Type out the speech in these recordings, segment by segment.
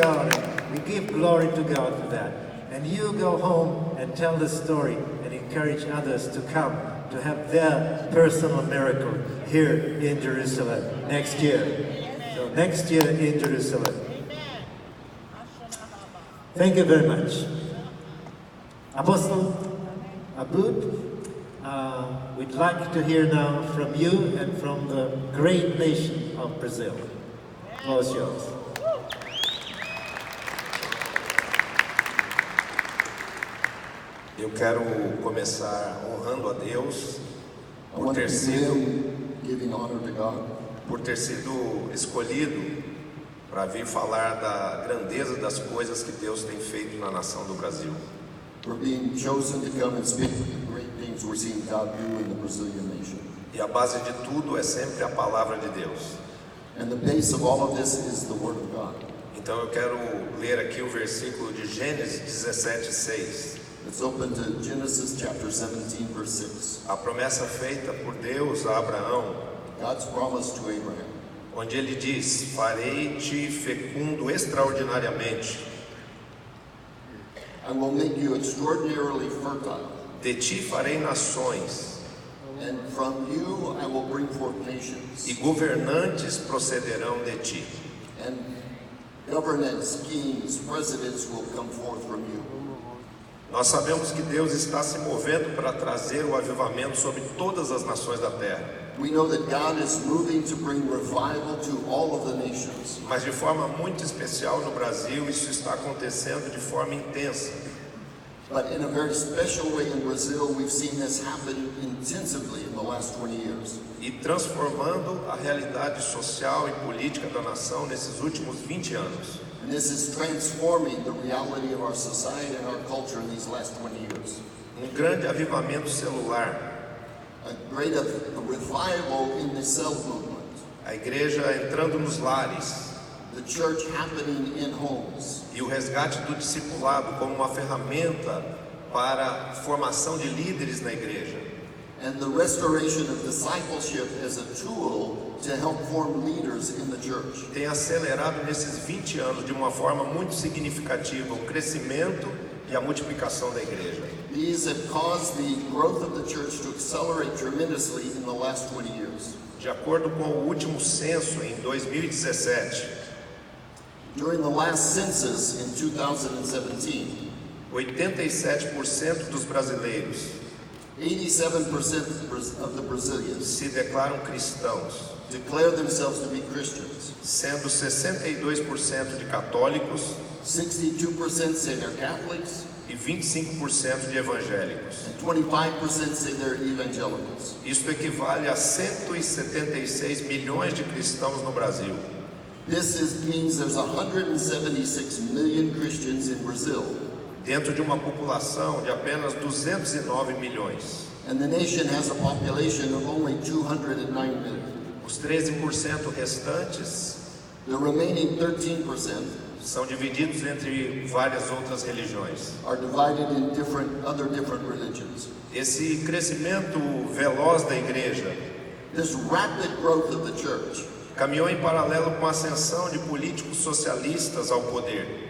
God. We give glory to God for that. And you go home and tell the story and encourage others to come to have their personal miracle here in Jerusalem next year. So next year in Jerusalem. Thank you very much. Apostle Abud, we'd like to hear now from you and from the great nation of Brazil. The floor is yours. Eu quero começar honrando a Deus por ter sido escolhido para vir falar da grandeza das coisas que Deus tem feito na nação do Brasil. E a base de tudo é sempre a palavra de Deus. Então eu quero ler aqui o versículo de Gênesis 17:6. Let's open to Genesis chapter 17, verse 6. A promessa feita por Deus a Abraão, God's promise to Abraham, onde ele diz: farei-te fecundo extraordinariamente. I will make you extraordinarily fertile. De ti farei nações. And from you I will bring forth nations. E governantes procederão de ti. And governance, kings, presidents will come forth from you. Nós sabemos que Deus está se movendo para trazer o avivamento sobre todas as nações da terra. We know that God is moving to bring revival to all of the nations. Mas de forma muito especial no Brasil, isso está acontecendo de forma intensa. But in a very special way in Brazil, we've seen this happen intensively in the last 20 years. E transformando a realidade social e política da nação nesses últimos 20 anos. And this is transforming the reality of our society and our culture in these last 20 years. Grande avivamento celular. A great revival in the cell movement. A igreja entrando nos lares. The church happening in homes. E o resgate do discipulado como uma ferramenta para a formação de líderes na igreja. And the restoration of discipleship as a tool to help form leaders in the church. Tem acelerado nesses 20 anos de uma forma muito significativa o crescimento e a multiplicação da igreja. These have caused the growth of the church to accelerate tremendously in the last 20 years. De acordo com o último censo em 2017, during the last census in 2017, 87% dos brasileiros 87% of the Brazilians se declaram cristãos, declare themselves to be Christians. Sendo 62% de católicos, 62% say they're Catholics, e 25% de evangélicos. And 25% say they're evangelicals. Isto equivale a 176 milhões de cristãos no Brasil. Means there's 176 million Christians in Brazil. Dentro de uma população de apenas 209 milhões. And the nation has a population of only 209 million. Os 13% restantes, the remaining 13%, são divididos entre várias outras religiões. Are divided in other different religions. Esse crescimento veloz da igreja, this rapid growth of the church, caminhou em paralelo com a ascensão de políticos socialistas ao poder.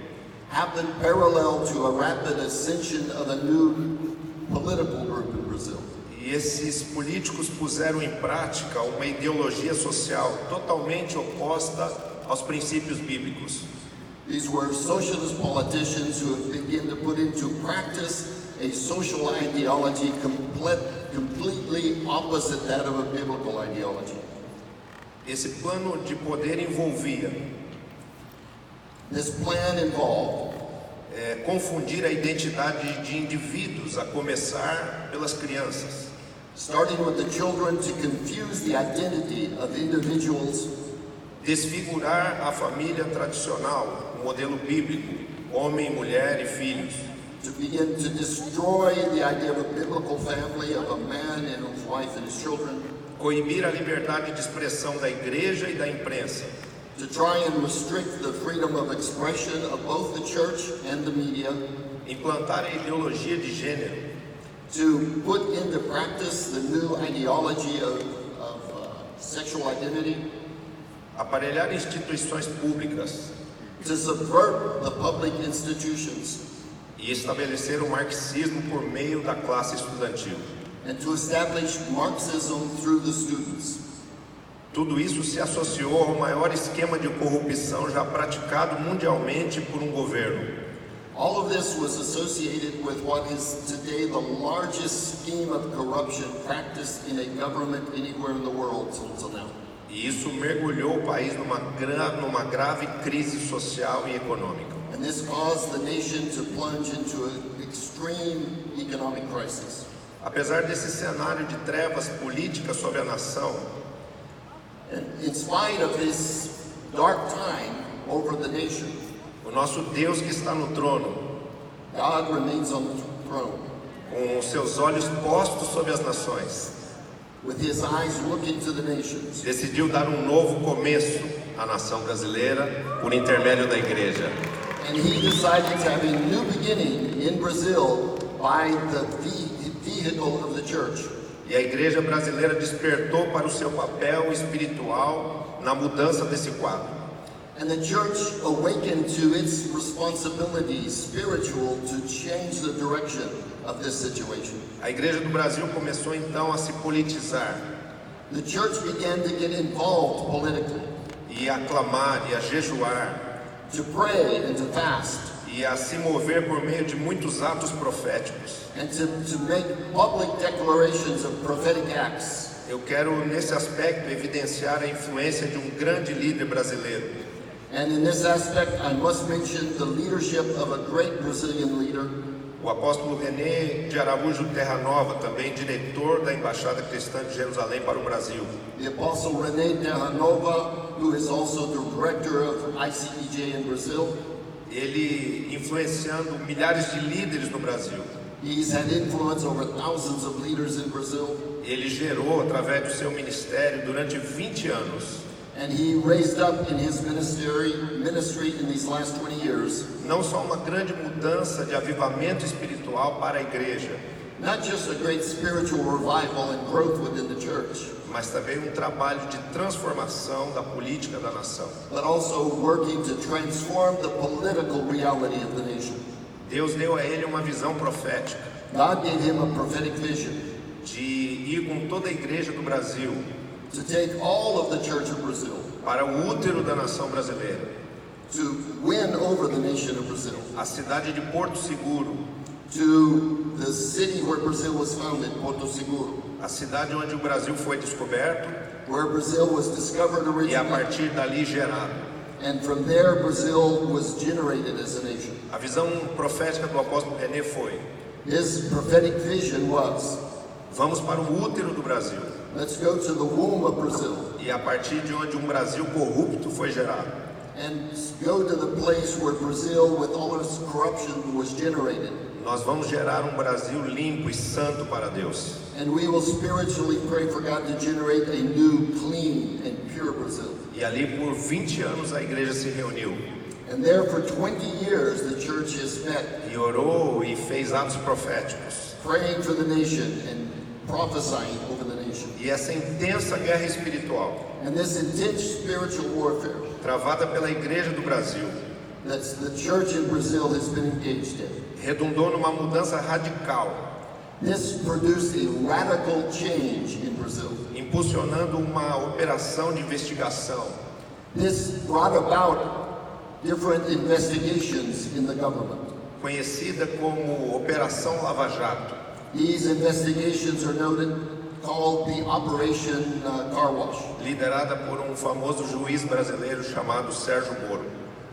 Happened parallel to a rapid ascension of a new political group in Brazil. E esses políticos puseram em prática uma ideologia social totalmente oposta aos princípios bíblicos. These were socialist politicians who have begun to put into practice a social ideology completely opposite that of a biblical ideology. Esse plano de poder envolvia This plan involved confundir a identidade de indivíduos, a começar pelas crianças. Starting with the children, to confuse the identity of individuals. Desfigurar a família tradicional, o modelo bíblico, homem, mulher e filhos. To begin to destroy the idea of a biblical family, of a man and his wife and his children. Coibir a liberdade de expressão da igreja e da imprensa. To try and restrict the freedom of expression of both the church and the media. Implantar a ideologia de gênero. To put into practice the new ideology of sexual identity. Aparelhar instituições públicas. to subvert the public institutions, e estabelecer o marxismo por meio da classe estudantil. and to establish Marxism through the students. Tudo isso se associou ao maior esquema de corrupção já praticado mundialmente por um governo. All of this was associated with what is today the largest scheme of corruption practiced in a government anywhere in the world until now. E isso mergulhou o país numa grave crise social e econômica. And this caused the nation to plunge into an extreme economic crisis. Apesar desse cenário de trevas políticas sobre a nação, And in spite of this dark time over the nation, o nosso Deus que está no trono, God remains on the throne, com os seus olhos postos sobre as nações, with his eyes looking to the nations. decidiu dar um novo começo à nação brasileira por intermédio da igreja. And he decided to have a new beginning in Brazil by the vehicle of the church. E a igreja brasileira despertou para o seu papel espiritual na mudança desse quadro. And the church awakened to its responsibility spiritual to change the direction of this situation. A igreja do Brasil começou então a se politizar The church began to get involved politically, e a clamar e a jejuar to pray and to fast, e a se mover por meio de muitos atos proféticos. and to make public declarations of prophetic acts. Eu quero nesse aspecto evidenciar a influência de um grande líder brasileiro, And in this aspect, I must mention the leadership of a great Brazilian leader, o apóstolo René de Araújo Terranova, também diretor da Embaixada Cristã de Jerusalém para o Brasil. the Apostle René Terranova, who is also the director of ICEJ in Brazil. Ele influenciando milhares de líderes no Brasil. He's had influence over thousands of leaders in Brazil, Ele gerou, através do seu ministério, durante 20 anos, and he raised up in his ministry in these last 20 years, não só uma grande mudança de avivamento espiritual para a igreja, not just a great spiritual revival and growth within the church, mas também um trabalho de transformação da política da nação. but also working to transform the political reality of the nation. Deus deu a ele uma visão profética God gave him a prophetic vision de ir com toda a igreja do Brasil to take all of the church of Brazil, para o útero da nação brasileira, to win over the nation of Brazil, a cidade de Porto Seguro, to the city where Brazil was founded, Porto Seguro, a cidade onde o Brasil foi descoberto where Brazil was discovered e a originally, partir dali gerado. and from there Brazil was generated as a nation. A visão profética do apóstolo René foi: His prophetic vision was, vamos para o útero do Brasil, let's go to the womb of Brazil e a partir de onde um Brasil corrupto foi gerado, and go to the place where Brazil, with all its corruption, was generated. nós vamos gerar um Brasil limpo e santo para Deus. And we will spiritually pray for God to generate a new, clean, and pure Brazil. E ali por 20 anos a igreja se reuniu And there for 20 years the church has met, e orou e fez atos proféticos. praying for the nation and prophesying over the nation. E essa intensa guerra espiritual, And this intense spiritual warfare travada pela igreja do Brasil, that the church in Brazil has been engaged in, redundou numa mudança radical, this produced a radical change in Brazil. impulsionando uma operação de investigação This brought about different investigations in the government. conhecida como Operação Lava Jato, These investigations are called the Operation Car Wash, liderada por um famoso juiz brasileiro chamado Sérgio Moro.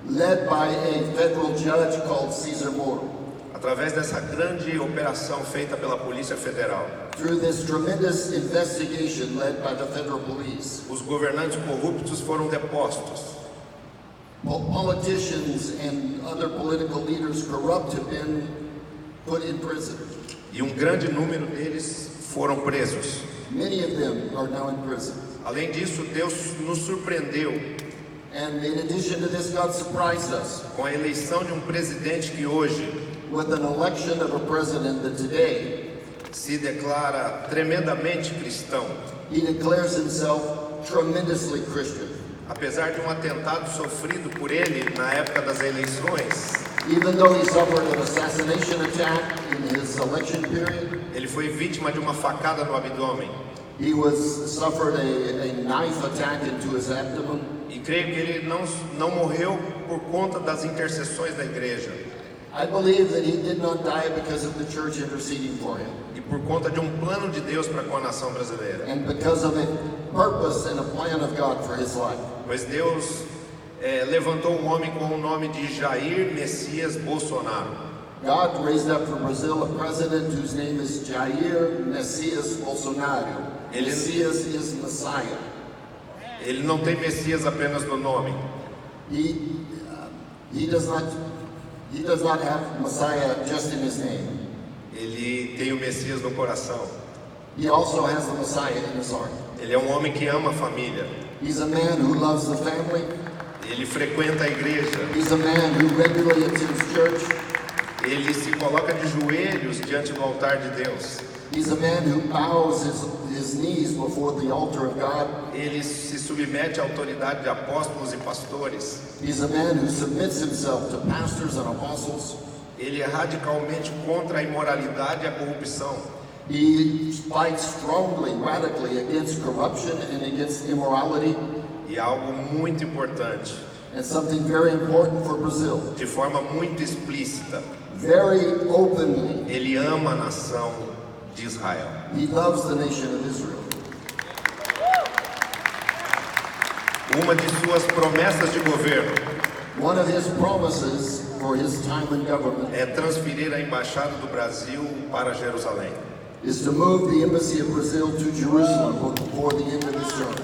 led by a federal judge called Cesar Moro. Através dessa grande operação feita pela Polícia Federal, Through this tremendous investigation led by the federal police, os governantes corruptos foram depostos politicians and other political leaders corrupt have been put in prison. e um grande número deles foram presos. Many of them are now in prison. Além disso, Deus nos surpreendeu And in addition to this, God surprised us com a eleição de um presidente que hoje with an election of a president that today se declara tremendamente cristão, he declares himself tremendously Christian. Apesar de um atentado sofrido por ele na época das eleições, even though he suffered an assassination attack in his election period, ele foi vítima de uma facada no abdômen. he suffered a knife attack into his abdomen. E creio que ele não morreu por conta das intercessões da igreja I believe that he did not die because of the church interceding for him, e por conta de um plano de Deus para com a nação brasileira. and because of a purpose and a plan of God for his life. Pois Deus levantou um homem com o nome de Jair Messias Bolsonaro. God raised up for Brazil a president whose name is Jair Messias Bolsonaro. Messias is Messiah. Ele não tem Messias apenas no nome. He does not have Messiah just in his name. Ele tem o Messias no coração. He also has the Messiah in his heart. Ele é um homem que ama a família. He's a man who loves the family. Ele frequenta a igreja. He's a man who regularly attends church. Ele se coloca de joelhos diante do altar de Deus. He's a man who bows his knees before the altar of God. Ele se submete à autoridade de apóstolos e pastores. He's a man who submits himself to pastors and apostles. Ele é radicalmente contra a imoralidade e a corrupção. He fights strongly, radically against corruption and against immorality. E algo muito importante, And something very important for Brazil. de forma muito explícita, Very openly, ele ama a nação de Israel. he loves the nation of Israel. Uma de suas promessas de governo One of his promises for his time in government é transferir a embaixada do Brasil para Jerusalém. is to move the embassy of Brazil to Jerusalem before the end of his term.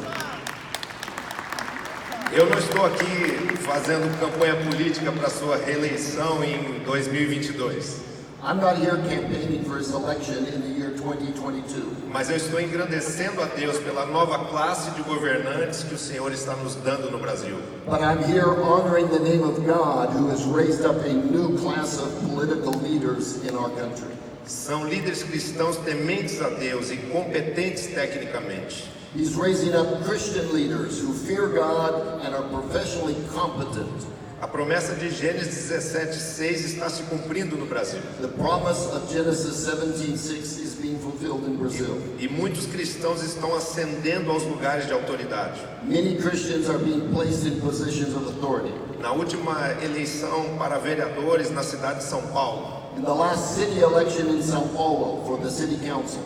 Eu não estou aqui fazendo campanha política para sua reeleição em 2022, I'm not here campaigning for his election in the year 2022, mas eu estou engrandecendo a Deus pela nova classe de governantes que o Senhor está nos dando no Brasil. but I'm here honoring the name of God who has raised up a new class of political leaders in our country. São líderes cristãos tementes a Deus e competentes tecnicamente. He's raising up Christian leaders who fear God and are professionally competent. A promessa de Gênesis 17:6 está se cumprindo no Brasil. The promise of Genesis 17:6 is being fulfilled in Brazil. E muitos cristãos estão ascendendo aos lugares de autoridade. Many Christians are being placed in positions of authority. Na última eleição para vereadores na cidade de São Paulo, In the last city election in São Paulo for the city council,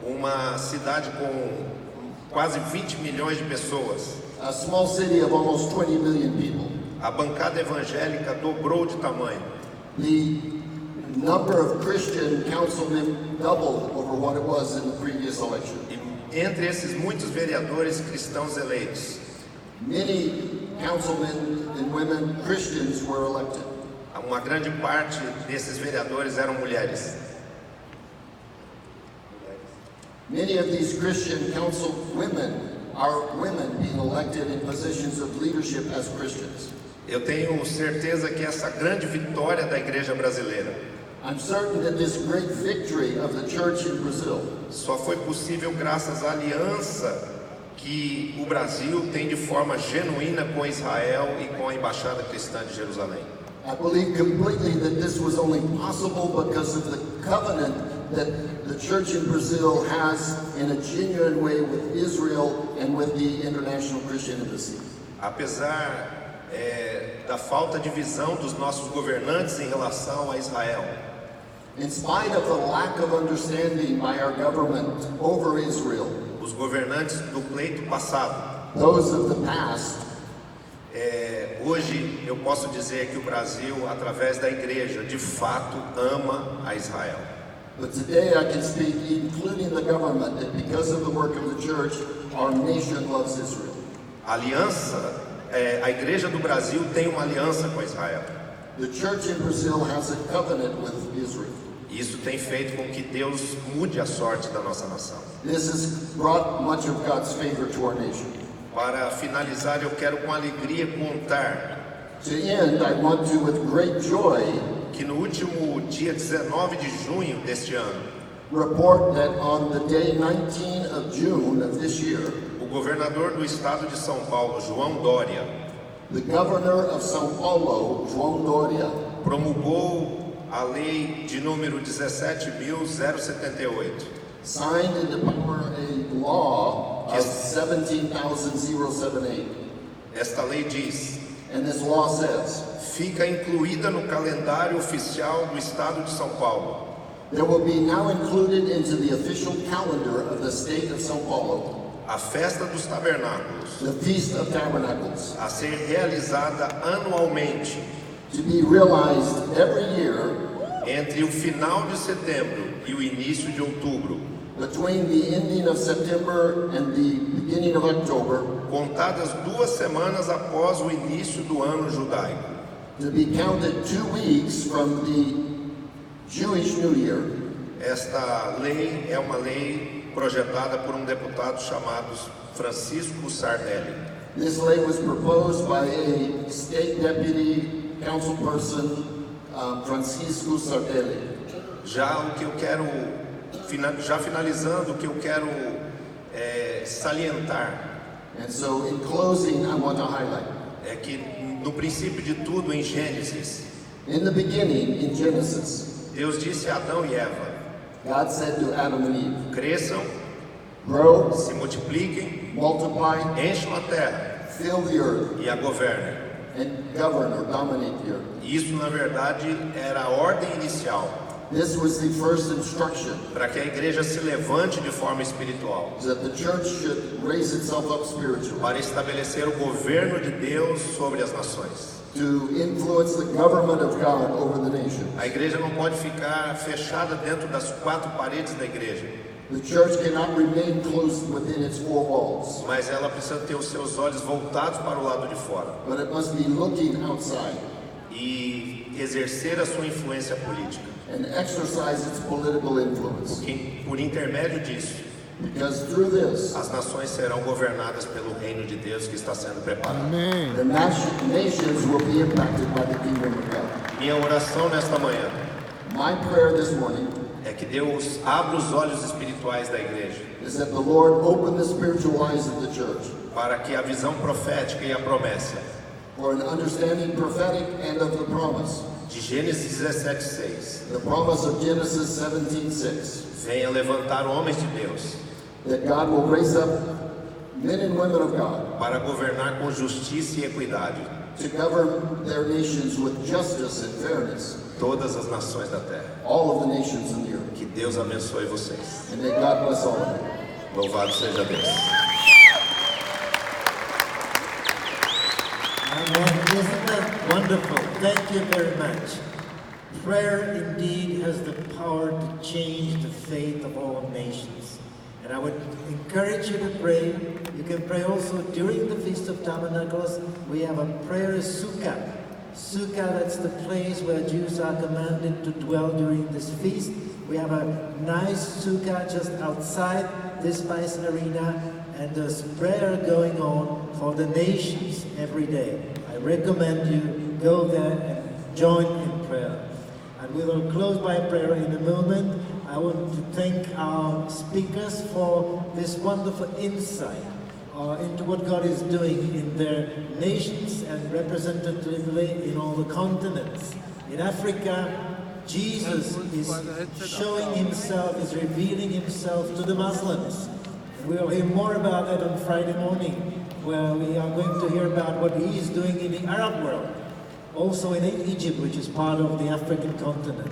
uma cidade com quase 20 milhões de pessoas, a small city of almost 20 million people, a bancada evangélica dobrou de tamanho. the number of Christian councilmen doubled over what it was in the previous election. E entre esses muitos vereadores cristãos eleitos, Many councilmen and women, Christians, were elected. uma grande parte desses vereadores eram mulheres. Many of these Christian council women are women being elected in positions of leadership as Christians. Eu tenho certeza que essa grande vitória da igreja brasileira I'm certain that this great victory of the church in Brazil só foi possível graças à aliança que o Brasil tem de forma genuína com Israel e com a Embaixada Cristã de Jerusalém. I believe completely that this was only possible because of the covenant that the church in Brazil has in a genuine way with Israel and with the International Christian Embassy. Apesar da falta de visão dos nossos governantes em relação a Israel, In spite of the lack of understanding by our government over Israel, os governantes do pleito passado, those of the past, hoje eu posso dizer que o Brasil, através da igreja, de fato ama a Israel. but today I can speak, including the government, that because of the work of the church, our nation loves Israel. A aliança, a igreja do Brasil tem uma aliança com Israel. The church in Brazil has a covenant with Israel. Isso tem feito com que Deus mude a sorte da nossa nação. This has brought much of God's favor to our nation. Para finalizar, eu quero com alegria contar To end, I want to, with great joy, que no último dia 19 de junho deste ano, report that on the day 19 of June of this year, o governador do estado de São Paulo, João Dória, the governor of São Paulo, João Doria, promulgou a lei de número 17.078, signed into power a law of 17,078. Esta lei diz: And this law says, fica incluída no calendário oficial do estado de São Paulo there will be now included into the official calendar of the state of São Paulo, a festa dos tabernáculos, the Feast of Tabernacles, a ser realizada anualmente to be realized every year entre o final de setembro e o início de outubro, between the ending of September and the beginning of October, contadas 2 semanas após o início do ano judaico. to be counted 2 weeks from the Jewish New Year. Esta lei é uma lei projetada por um deputado chamado Francisco Sardelli. This lay was proposed by a state deputy councilperson, Francisco Sardelli. Já o que eu quero, já finalizando, o que eu quero salientar And so in closing, I want to highlight, é que no princípio de tudo, em Gênesis, in the beginning, in Genesis, Deus disse a Adão e Eva: God said to Adam and Eve, cresçam, grow, se multipliquem, multiply, encham a terra fill the earth, e a governem. and govern or dominate the earth. Isso, na verdade, era a ordem inicial This was the first instruction, para que a igreja se levante de forma espiritual, that the church should raise itself up spiritually, para estabelecer o governo de Deus sobre as nações. to influence the government of God over the nation. A igreja não pode ficar fechada dentro das 4 paredes da igreja, The church cannot remain closed within its 4 walls, mas ela precisa ter os seus olhos voltados para o lado de fora but it must be looking outside e exercer a sua influência política. and exercise its political influence. Porque por intermédio disso, Because through this, as nações serão governadas pelo reino de Deus que está sendo preparado. the nations will be impacted by the kingdom of God. Minha oração nesta manhã My prayer this morning é que Deus abra os olhos espirituais da igreja is that the Lord open the spiritual eyes of the church para que a visão profética e a promessa for an understanding prophetic and of the promise. de Gênesis 17:6 The promise of Genesis 17:6, venha levantar homens de Deus that God will raise up men and women of God para governar com justiça e equidade to govern their nations with justice and fairness, todas as nações da terra. all of the nations in the earth. Que Deus abençoe vocês. And may God bless all of you. Louvado seja Deus. Amen. Isn't that wonderful? Thank you very much. Prayer indeed has the power to change the fate of all nations. And I would encourage you to pray. You can pray also during the Feast of Tabernacles. We have a prayer sukkah. Sukkah, that's the place where Jews are commanded to dwell during this feast. We have a nice sukkah just outside this Spice Arena, and there's prayer going on for the nations every day. I recommend you go there and join in prayer. And we will close by prayer in a moment. I want to thank our speakers for this wonderful insight into what God is doing in their nations and representatively in all the continents. In Africa, Jesus is showing himself, is revealing himself to the Muslims. And we'll hear more about that on Friday morning, where we are going to hear about what he is doing in the Arab world. Also in Egypt, which is part of the African continent.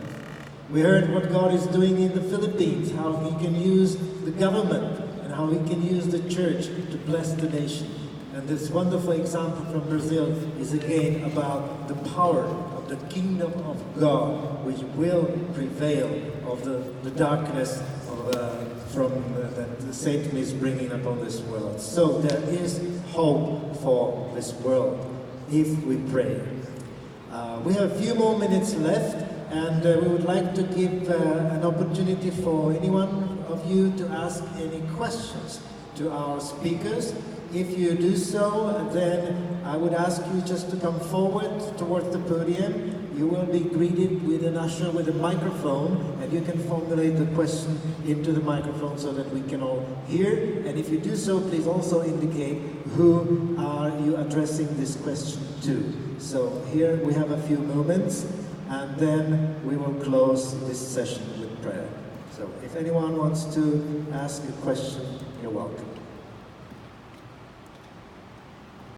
We heard what God is doing in the Philippines, how he can use the government and how he can use the church to bless the nation. And this wonderful example from Brazil is again about the power of the kingdom of God, which will prevail of the darkness that Satan is bringing upon this world. So there is hope for this world if we pray. We have a few more minutes left, and we would like to give an opportunity for anyone of you to ask any questions to our speakers. If you do so, then I would ask you just to come forward towards the podium. you will be greeted with an usher with a microphone, and you can formulate the question into the microphone so that we can all hear. And if you do so, please also indicate who are you addressing this question to. So here we have a few moments, and then we will close this session with prayer. So if anyone wants to ask a question, you're welcome.